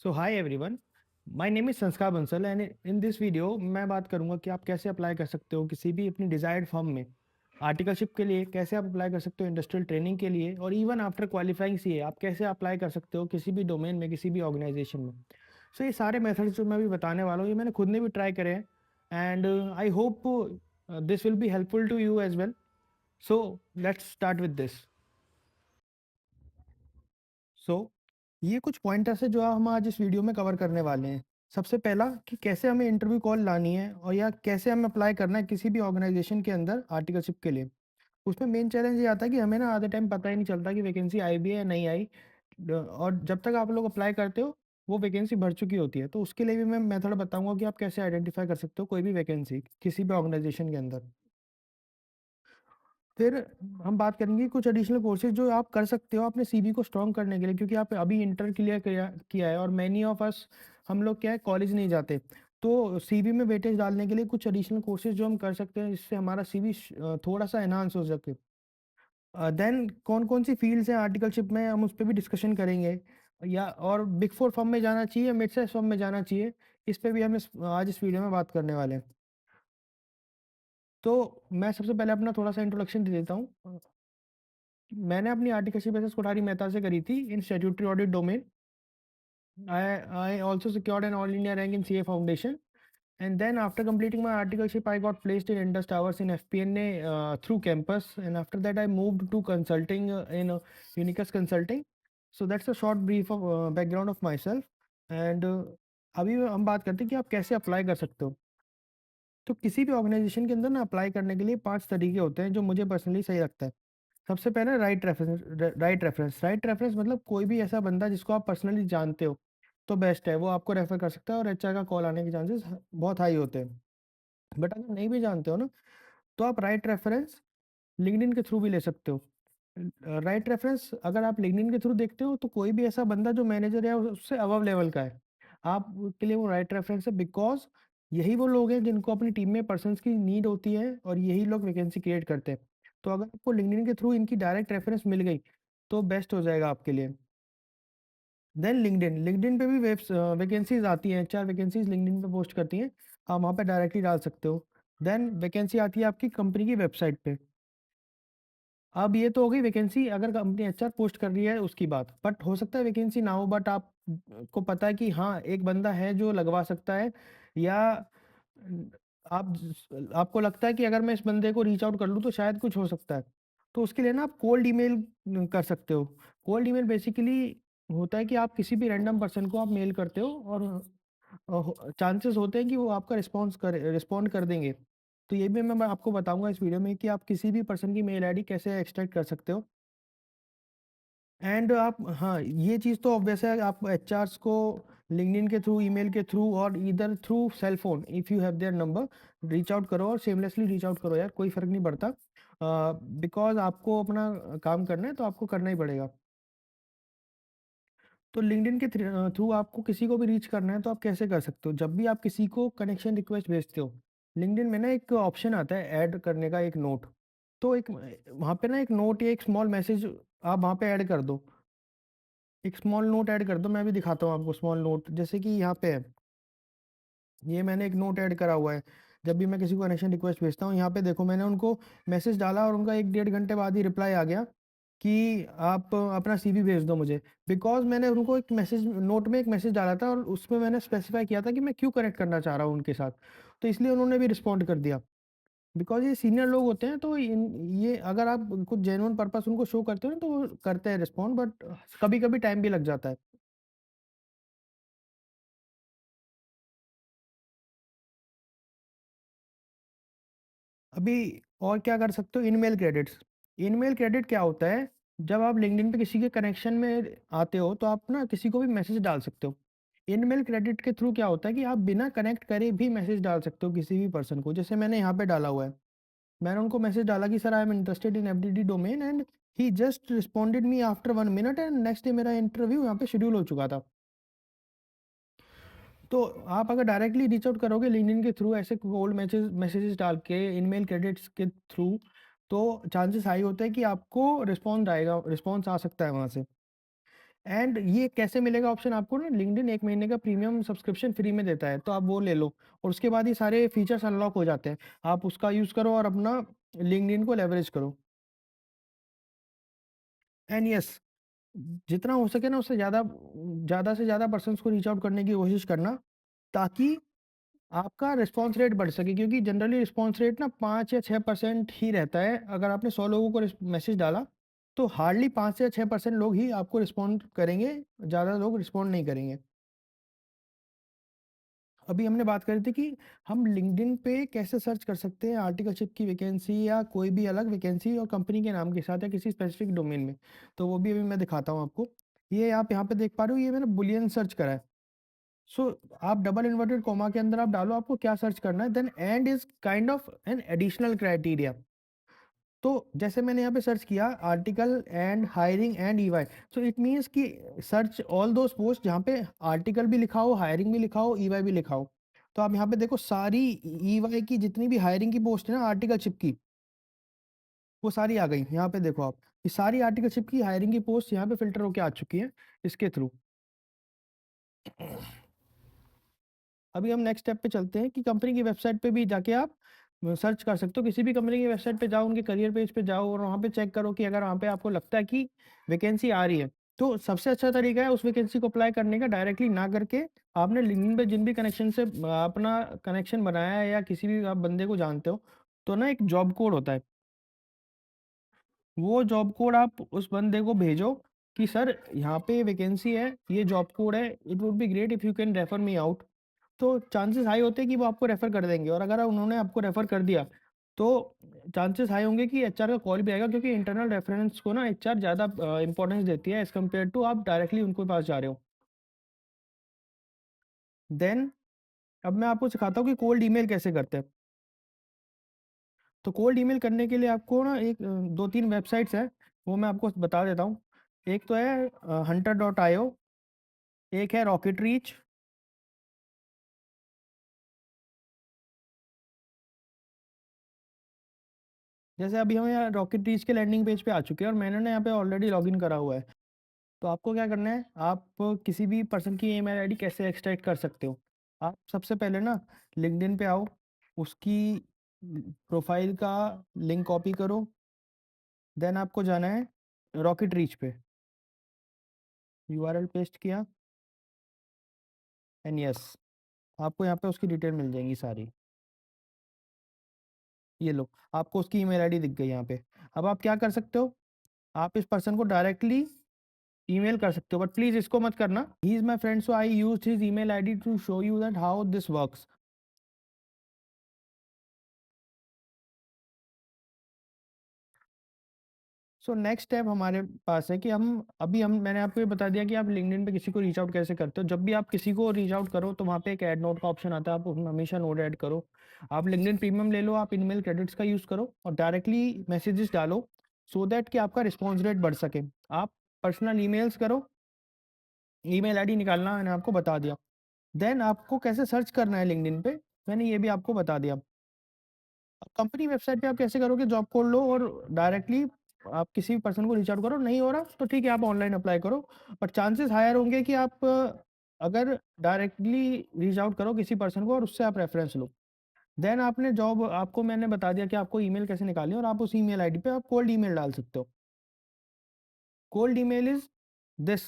So hi everyone, my name is Sanskar Bansal and in this video मैं बात करूंगा कि आप कैसे अप्लाई कर सकते हो किसी भी अपनी डिज़ायर्ड फर्म में आर्टिकलशिप के लिए। कैसे आप अप्लाई कर सकते हो इंडस्ट्रियल ट्रेनिंग के लिए, और इवन आफ्टर क्वालिफाइंग सीए आप कैसे अप्लाई कर सकते हो किसी भी डोमेन में, किसी भी ऑर्गेनाइजेशन में। सो ये सारे मेथड्स जो मैं अभी बताने वाला हूँ, ये मैंने खुद ने भी ट्राई करे हैं and I hope this will be helpful to you as well. So let's start with this. So ये कुछ पॉइंटर्स है जो हम आज इस वीडियो में कवर करने वाले हैं। सबसे पहला कि कैसे हमें इंटरव्यू कॉल लानी है और या कैसे हमें अप्लाई करना है किसी भी ऑर्गेनाइजेशन के अंदर आर्टिकलशिप के लिए। उसमें मेन चैलेंज ये आता है कि हमें ना आधे टाइम पता ही नहीं चलता कि वैकेंसी आई भी है या नहीं आई। और जब तक आप लोग अप्लाई करते हो वो वैकेंसी भर चुकी होती है। तो उसके लिए भी मैं मेथड बताऊंगा कि आप कैसे आइडेंटिफाई कर सकते हो कोई भी वैकेंसी किसी भी ऑर्गेनाइजेशन के अंदर। फिर हम बात करेंगे कुछ एडिशनल कोर्सेज जो आप कर सकते हो अपने सीवी को स्ट्रॉन्ग करने के लिए, क्योंकि आप अभी इंटर क्लियर किया है और मैनी ऑफ अस हम लोग क्या है कॉलेज नहीं जाते। तो सीवी में वेटेज डालने के लिए कुछ एडिशनल कोर्सेज जो हम कर सकते हैं जिससे हमारा सीवी थोड़ा सा एनहांस हो सके। देन कौन कौन सी फील्ड्स हैं आर्टिकलशिप में, हम उस पर भी डिस्कशन करेंगे। या और बिग फोर फर्म में जाना चाहिए या मिड साइज फर्म में जाना चाहिए, इस पे भी हम आज इस वीडियो में बात करने वाले हैं। तो मैं सबसे पहले अपना थोड़ा सा इंट्रोडक्शन दे देता हूँ। मैंने अपनी आर्टिकलशिप एसएस कोठारी मेहता से करी थी in statutory audit domain. I also secured an all India rank in CA Foundation, and then after completing my articleship I got placed in Indus Towers in FP&A through campus, and after that I moved to consulting in Unicus Consulting. So that's a short brief of background of myself. And अभी हम बात करते हैं कि आप कैसे apply कर सकते हो। तो किसी भी ऑर्गेनाइजेशन के अंदर ना अप्लाई करने के लिए 5 तरीके होते हैं जो मुझे पर्सनली सही लगता है। सबसे पहले राइट रेफरेंस मतलब कोई भी ऐसा बंदा जिसको आप पर्सनली जानते हो तो बेस्ट है, वो आपको रेफर कर सकता है और एचआर का कॉल आने के चांसेस बहुत हाई होते हैं। बट अगर नहीं भी जानते हो ना, तो आप राइट रेफरेंस लिंक्डइन के थ्रू भी ले सकते हो। राइट रेफरेंस अगर आप लिंक्डइन के थ्रू देखते हो तो कोई भी ऐसा बंदा जो मैनेजर है उससे अबव लेवल का है, आपके लिए वो राइट रेफरेंस है। बिकॉज यही वो लोग हैं जिनको अपनी टीम में पर्सन्स की नीड होती है और यही लोग वैकेंसी क्रिएट करते हैं। तो अगर आपको लिंक्डइन के थ्रू इनकी डायरेक्ट रेफरेंस मिल गई तो बेस्ट हो जाएगा आपके लिए। देन लिंक्डइन पे भी वैकेंसीज आती हैं, 4 वैकेंसीज लिंक्डइन पे पोस्ट करती हैं, आप वहाँ पे डायरेक्टली डाल सकते हो। देन वैकेंसी आती है आपकी कंपनी की वेबसाइट पे। अब ये तो हो गई वैकेंसी अगर कंपनी एचआर पोस्ट कर रही है उसकी बात, बट हो सकता है वैकेंसी ना हो, बट आप को पता है कि हाँ एक बंदा है जो लगवा सकता है। या आप आपको लगता है कि अगर मैं इस बंदे को रीच आउट कर लूँ तो शायद कुछ हो सकता है। तो उसके लिए ना आप कोल्ड ईमेल कर सकते हो। कोल्ड ईमेल बेसिकली होता है कि आप किसी भी रैंडम पर्सन को आप मेल करते हो और चांसेस होते हैं कि वो आपका रिस्पॉन्ड कर देंगे। तो ये भी मैं आपको बताऊंगा इस वीडियो में कि आप किसी भी पर्सन की मेल आईडी कैसे एक्सट्रैक्ट कर सकते हो। एंड आप हाँ ये चीज़ तो ऑब्वियस है, आप एचआर्स को लिंक्डइन के थ्रू, ईमेल के थ्रू और इधर through cell phone if you have their number reach out करो और सेमलेसली रीच आउट करो यार, कोई फ़र्क नहीं पड़ता। बिकॉज आपको अपना काम करना है तो आपको करना ही पड़ेगा। तो लिंक्डइन के थ्रू आपको किसी को भी रीच करना है तो आप कैसे कर सकते हो, जब भी आप किसी को कनेक्शन रिक्वेस्ट भेजते हो लिंक्डइन में ना एक ऑप्शन आता है ऐड करने का, एक नोट। तो एक वहाँ पे ना एक नोट या एक स्मॉल मैसेज आप वहाँ पे ऐड कर दो। एक स्मॉल नोट ऐड कर दो, मैं भी दिखाता हूँ आपको स्मॉल नोट, जैसे कि यहाँ पे है, ये मैंने एक नोट ऐड करा हुआ है। जब भी मैं किसी को कनेक्शन रिक्वेस्ट भेजता हूँ यहाँ पे देखो मैंने उनको मैसेज डाला और उनका 1 डेढ़ घंटे बाद ही रिप्लाई आ गया कि आप अपना सीवी भेज दो मुझे। बिकॉज मैंने उनको एक मैसेज नोट में एक मैसेज डाला था और उसमें मैंने स्पेसिफाई किया था कि मैं क्यों कनेक्ट करना चाह रहा हूँ उनके साथ। तो इसलिए उन्होंने भी रिस्पॉन्ड कर दिया। बिकॉज ये सीनियर लोग होते हैं तो ये अगर आप कुछ जेन्युइन पर्पस उनको शो करते हो ना तो वो करते हैं रिस्पॉन्ड, बट कभी कभी टाइम भी लग जाता है। अभी और क्या कर सकते हो, इनमेल क्रेडिट्स। इनमेल क्रेडिट क्या होता है, जब आप लिंक्डइन पे किसी के कनेक्शन में आते हो तो आप ना किसी को भी मैसेज डाल सकते हो। इनमेल क्रेडिट के थ्रू क्या होता है कि आप बिना कनेक्ट करे भी मैसेज डाल सकते हो किसी भी पर्सन को, जैसे मैंने यहाँ पे डाला हुआ है। मैंने उनको मैसेज डाला कि sir I am interested in FDD domain and he just responded me after 1 minute and next day मेरा इंटरव्यू यहाँ पे शेड्यूल हो चुका था। तो आप अगर डायरेक्टली रीच आउट करोगे लिंक्डइन के थ्रू ऐसे कोल्ड मैसेजेस डाल के इनमेल क्रेडिट्स के थ्रू, तो चांसेस हाई होते हैं कि आपको रिस्पॉन्स आ सकता है वहाँ से। एंड ये कैसे मिलेगा ऑप्शन आपको ना, लिंक्डइन 1 महीने का प्रीमियम सब्सक्रिप्शन फ्री में देता है, तो आप वो ले लो और उसके बाद ही सारे फीचर्स अनलॉक हो जाते हैं। आप उसका यूज़ करो और अपना लिंक्डइन को लेवरेज करो। एंड यस, जितना हो सके ना उससे ज़्यादा से ज़्यादा पर्सन्स को रीच आउट करने की कोशिश करना, ताकि आपका रिस्पॉन्स रेट बढ़ सके, क्योंकि जनरली रिस्पॉन्स रेट ना 5 या 6% ही रहता है। अगर आपने 100 लोगों को मैसेज डाला तो हार्डली 5 से 6% लोग ही आपको रिस्पॉन्ड करेंगे, ज़्यादा लोग रिस्पॉन्ड नहीं करेंगे। अभी हमने बात करी थी कि हम लिंक्डइन पे कैसे सर्च कर सकते हैं आर्टिकलशिप की वैकेंसी या कोई भी अलग वैकेंसी और कंपनी के नाम के साथ या किसी स्पेसिफिक डोमेन में। तो वो भी अभी मैं दिखाता हूँ आपको। ये आप यहाँ पे देख पा रहे हो, ये मैंने बुलियन सर्च करा है। सो आप डबल इन्वर्टेड कॉमा के अंदर आप डालो आपको क्या सर्च करना है, then and is kind of an additional criteria. तो जैसे मैंने यहाँ पे सर्च किया article and hiring and EY, so it means कि सर्च ऑल दोज पोस्ट जहाँ पे आर्टिकल भी लिखा हो, हायरिंग भी लिखा हो, ईवाई भी लिखा हो। तो आप यहाँ पे देखो सारी ईवाई की जितनी भी हायरिंग की पोस्ट है ना आर्टिकलशिप की, वो सारी आ गई। यहाँ पे देखो आप, ये सारी आर्टिकलशिप की हायरिंग की पोस्ट यहाँ पे फिल्टर होके आ चुकी है इसके थ्रू। अभी हम नेक्स्ट स्टेप पे चलते हैं कि कंपनी की वेबसाइट पे भी जाके आप सर्च कर सकते हो। किसी भी कंपनी की वेबसाइट पे जाओ, उनके करियर पेज पे जाओ और वहाँ पे चेक करो कि अगर वहाँ पे आपको लगता है कि वैकेंसी आ रही है, तो सबसे अच्छा तरीका है उस वैकेंसी को अप्लाई करने का, डायरेक्टली ना करके आपने लिंक्डइन पे जिन भी कनेक्शन से अपना कनेक्शन बनाया है या किसी भी आप बंदे को जानते हो, तो ना एक जॉब कोड होता है, वो जॉब कोड आप उस बंदे को भेजो कि सर यहाँ पे वैकेंसी है, ये जॉब कोड है, it would be great if you can refer me out. तो चांसेस हाई होते हैं कि वो आपको रेफ़र कर देंगे, और अगर उन्होंने आपको रेफ़र कर दिया तो चांसेस हाई होंगे कि एचआर का कॉल भी आएगा, क्योंकि इंटरनल रेफरेंस को ना एचआर ज़्यादा इंपॉर्टेंस देती है एज़ कम्पेयर टू आप डायरेक्टली उनके पास जा रहे हो। देन अब मैं आपको सिखाता हूँ कि कोल्ड ईमेल कैसे करते हैं। तो कोल्ड ईमेल करने के लिए आपको ना एक 2-3 वेबसाइट्स हैं, वो मैं आपको बता देता हूँ। एक तो है hunter.io, एक है रॉकेट रीच। जैसे अभी हम यहाँ रॉकेट रीच के लैंडिंग पेज पे आ चुके हैं और मैंने ना यहाँ पे ऑलरेडी लॉगिन करा हुआ है। तो आपको क्या करना है, आप किसी भी पर्सन की ईमेल आईडी कैसे एक्सट्रैक्ट कर सकते हो। आप सबसे पहले ना लिंक्डइन पे आओ, उसकी प्रोफाइल का लिंक कॉपी करो, देन आपको जाना है रॉकेट रीच पे, यूआरएल पेस्ट किया एंड यस, आपको यहाँ पे उसकी डिटेल मिल जाएंगी सारी। ये लो, आपको उसकी ईमेल आईडी दिख गई यहाँ पे। अब आप क्या कर सकते हो, आप इस पर्सन को डायरेक्टली ईमेल कर सकते हो, बट प्लीज इसको मत करना, he is my friend so I use his email ID to show you that how this works. So next step हमारे पास है कि हम मैंने आपको ये बता दिया कि आप लिंक्डइन पे किसी को रीच आउट कैसे करते हो। जब भी आप किसी को रीच आउट करो तो वहाँ पे एक ऐड नोट का ऑप्शन आता है, आप उसमें हमेशा नोट ऐड करो। आप लिंक्डइन प्रीमियम ले लो, आप ईमेल क्रेडिट्स का यूज़ करो और डायरेक्टली मैसेजेस डालो, सो दैट कि आपका रिस्पॉन्स रेट बढ़ सके। आप पर्सनल ईमेल्स करो, ईमेल आईडी निकालना मैंने आपको बता दिया। देन आपको कैसे सर्च करना है लिंक्डइन पे, मैंने ये भी आपको बता दिया। कंपनी वेबसाइट पे आप कैसे करोगे, जॉब कोड लो और डायरेक्टली आप किसी भी पर्सन को रीच आउट करो। नहीं हो रहा तो ठीक है, आप ऑनलाइन अप्लाई करो, बट चांसेस हायर होंगे कि आप अगर डायरेक्टली रीच आउट करो किसी पर्सन को और उससे आप रेफरेंस लो। देन आपने जॉब, आपको मैंने बता दिया कि आपको ईमेल कैसे निकालनी है, और आप उस ईमेल आईडी पे आप कोल्ड ईमेल डाल सकते हो। Cold email is this,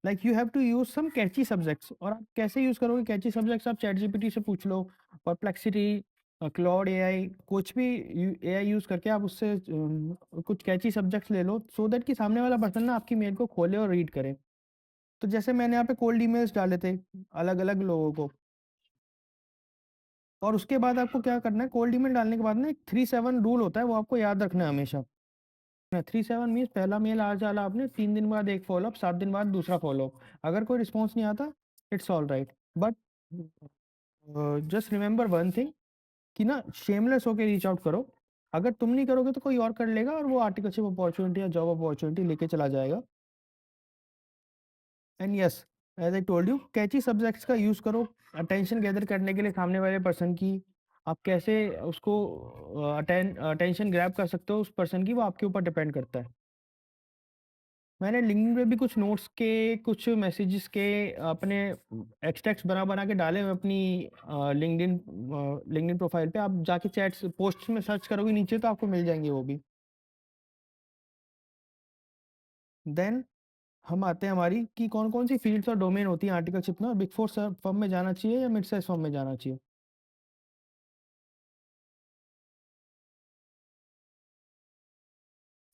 like you have to use some catchy subjects. और आप कैसे यूज करोगे कैची सब्जेक्ट्स, आप चैट जीपीटी से पूछ लो, परप्लेक्सिटी, क्लॉड एआई, कुछ भी एआई यूज करके आप उससे कुछ कैची सब्जेक्ट्स ले लो, सो दैट कि सामने वाला पर्सन ना आपकी मेल को खोले और रीड करे। तो जैसे मैंने यहाँ पे कोल्ड ईमेल्स डाले थे अलग अलग लोगों को, और उसके बाद आपको क्या करना है, कोल्ड ईमेल डालने के बाद ना एक 3-7 रूल होता है, वो आपको याद रखना है हमेशा। 3-7 मीन्स पहला मेल आ डाला आपने, 3 दिन बाद एक फॉलोअप, 7 दिन बाद दूसरा फॉलोअप। अगर कोई रिस्पॉन्स नहीं आता, it's all right, but just remember one thing कि ना शेमलेस होके रीच आउट करो। अगर तुम नहीं करोगे तो कोई और कर लेगा और वो आर्टिकलशिप अपॉर्चुनिटी या जॉब अपॉर्चुनिटी लेके चला जाएगा। And yes, as I told you, catchy subjects का यूज़ करो अटेंशन गैदर करने के लिए सामने वाले पर्सन की। आप कैसे उसको अटेंशन ग्रैब कर सकते हो उस पर्सन की, वो आपके ऊपर डिपेंड करता है। मैंने लिंक्डइन पे भी कुछ नोट्स के, कुछ मैसेजेस के अपने एक्सट्रैक्ट्स बना के डाले हुए अपनी लिंक्डइन प्रोफाइल पे। आप जाके चैट्स पोस्ट में सर्च करोगे नीचे तो आपको मिल जाएंगे वो भी। देन हम आते हैं हमारी कि कौन कौन सी फील्ड्स और डोमेन होती है आर्टिकलशिप में, और बिग फोर फर्म में जाना चाहिए या मिड साइज फर्म में जाना चाहिए।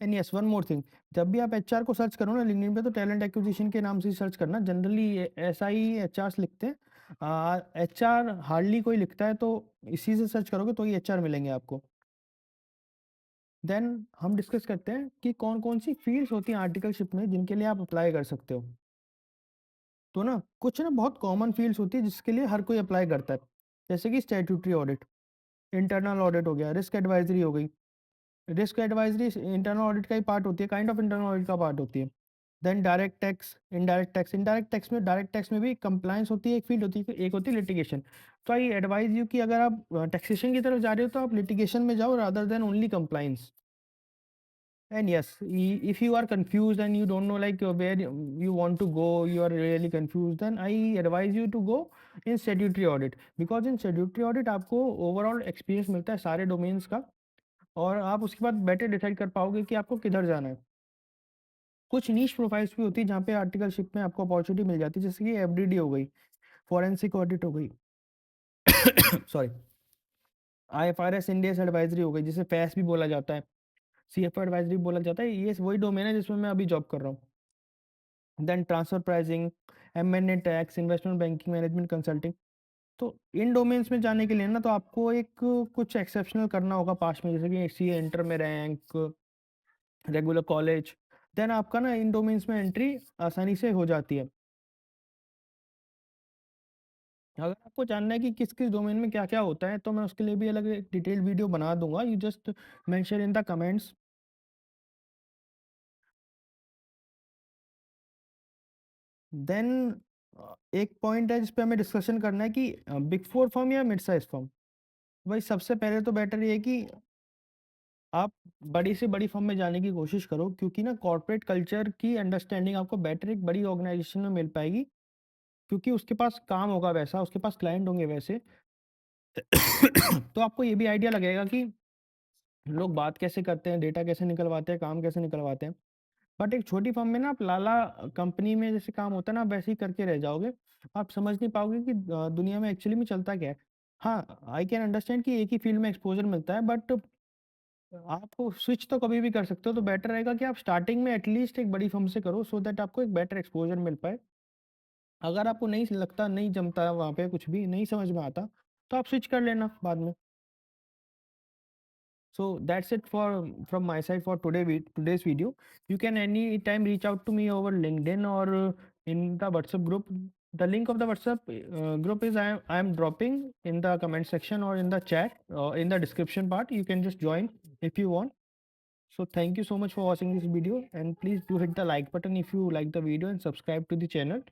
And yes, one more thing, जब भी आप एचआर को सर्च करो ना लिंक्डइन पे, तो टैलेंट एक्विजिशन के नाम से सर्च करना। जनरली ऐसा ही एचआर लिखते हैं, एचआर हार्डली कोई लिखता है, तो इसी से सर्च करोगे तो ही एचआर मिलेंगे आपको। देन हम डिस्कस करते हैं कि कौन कौन सी फील्ड्स होती हैं आर्टिकलशिप में जिनके लिए आप अप्लाई कर सकते हो। तो ना कुछ ना बहुत कॉमन फील्ड्स होती है जिसके लिए हर कोई अप्लाई करता है, जैसे कि स्टैट्यूटरी ऑडिट, इंटरनल ऑडिट हो गया, रिस्क एडवाइजरी हो गई। रिस्क एडवाइजरी इंटरनल ऑडिट का ही पार्ट होती है, काइंड ऑफ इंटरनल ऑडिट का पार्ट होती है। Then direct tax, indirect tax. Indirect tax में, डायरेक्ट टैक्स में भी कंप्लायंस होती है, एक फील्ड होती है, एक होती है लिटिगेशन। तो आई एडवाइज यू कि अगर आप टैक्सेशन की तरफ जा रहे हो तो आप लिटिगेशन में जाओ rather than only compliance. And yes, if you are confused and you don't know like where you want to go, you are really confused, then I advise you to go in statutory audit, because in statutory audit आपको overall experience मिलता है सारे domains का, और आप उसके बाद better decide कर पाओगे कि आपको किधर जाना है। कुछ नीश प्रोफाइल्स भी होती है जहाँ पे आर्टिकलशिप में आपको अपॉर्चुनिटी मिल जाती है, जैसे कि एफडीडी हो गई, फॉरेंसिक ऑडिट हो गई, सॉरी, आईएफआरएस इंडियस एडवाइजरी हो गई, जिसे फैस भी बोला जाता है, सीएफ एडवाइजरी बोला जाता है। ये वही डोमेन है जिसमें मैं अभी जॉब कर रहा हूँ। Then transfer pricing, M and A tax, investment banking, management consulting. तो इन डोमेन्स में जाने के लिए ना तो आपको एक कुछ एक्सेप्शनल करना होगा पास में, जैसे कि सी इंटर में रैंक, रेगुलर कॉलेज। देन आपका ना इन डोमेन्स में एंट्री आसानी से हो जाती है। अगर आपको जानना है कि किस किस डोमेन में क्या क्या होता है, तो मैं उसके लिए भी अलग एक डिटेल वीडियो बना दूंगा, you just mention in the comments. Then एक पॉइंट है जिस पे हमें डिस्कशन करना है कि बिग फोर फर्म या मिड साइज फर्म। भाई सबसे पहले तो बेटर ये है कि आप बड़ी से बड़ी फर्म में जाने की कोशिश करो, क्योंकि ना कॉर्पोरेट कल्चर की अंडरस्टैंडिंग आपको बेटर एक बड़ी ऑर्गेनाइजेशन में मिल पाएगी, क्योंकि उसके पास काम होगा वैसा, उसके पास क्लाइंट होंगे वैसे। तो आपको ये भी आइडिया लगेगा कि लोग बात कैसे करते हैं, डेटा कैसे निकलवाते हैं, काम कैसे निकलवाते हैं। बट एक छोटी फर्म में ना आप लाला कंपनी में जैसे काम होता है ना, आप वैसे ही करके रह जाओगे। आप समझ नहीं पाओगे कि दुनिया में एक्चुअली में चलता क्या है। हाँ, आई कैन अंडरस्टैंड कि एक ही फील्ड में एक्सपोजर मिलता है, बट आप स्विच तो कभी भी कर सकते हो। तो बेटर रहेगा कि आप स्टार्टिंग में एटलीस्ट एक बड़ी फर्म से करो, सो दैट आपको एक बेटर एक्सपोजर मिल पाए। अगर आपको नहीं लगता, नहीं जमता वहाँ पे, कुछ भी नहीं समझ में आता, तो आप स्विच कर लेना बाद में। So that's it for from my side for today's video. You can anytime reach out to me over LinkedIn or in the WhatsApp group. The link of the WhatsApp group is I am dropping in the comment section or in the chat in the description part. You can just join if you want. So thank you so much for watching this video, and please do hit the like button if you like the video and subscribe to the channel.